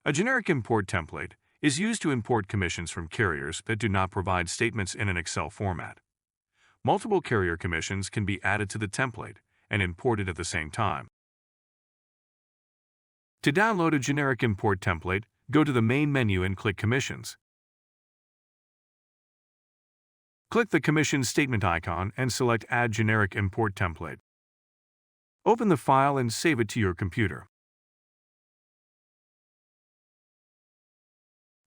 A generic import template is used to import commissions from carriers that do not provide statements in an Excel format. Multiple carrier commissions can be added to the template and imported at the same time. To download a generic import template, go to the main menu and click Commissions. Click the Commission Statement icon and select Add Generic Import Template. Open the file and save it to your computer.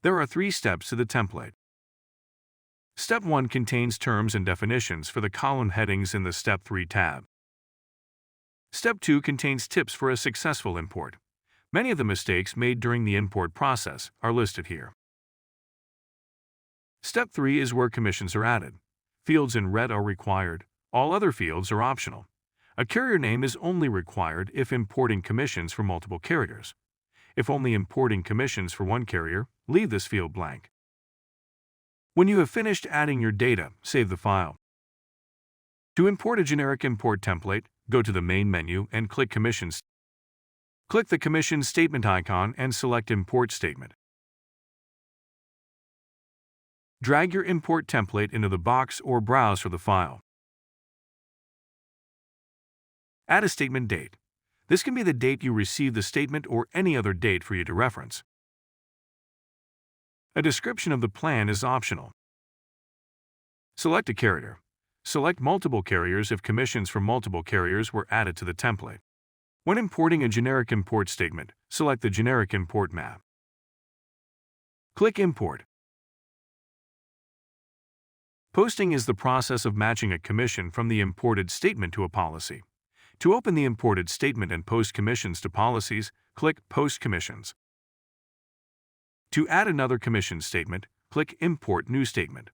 There are 3 steps to the template. Step 1 contains terms and definitions for the column headings in the Step 3 tab. Step 2 contains tips for a successful import. Many of the mistakes made during the import process are listed here. Step 3 is where commissions are added. Fields in red are required. All other fields are optional. A carrier name is only required if importing commissions for multiple carriers. If only importing commissions for one carrier, leave this field blank. When you have finished adding your data, save the file. To import a generic import template, go to the main menu and click Commissions. Click the Commission Statement icon and select Import Statement. Drag your import template into the box or browse for the file. Add a statement date. This can be the date you received the statement or any other date for you to reference. A description of the plan is optional. Select a carrier. Select multiple carriers if commissions from multiple carriers were added to the template. When importing a generic import statement, select the generic import map. Click Import. Posting is the process of matching a commission from the imported statement to a policy. To open the imported statement and post commissions to policies, click Post Commissions. To add another commission statement, click Import New Statement.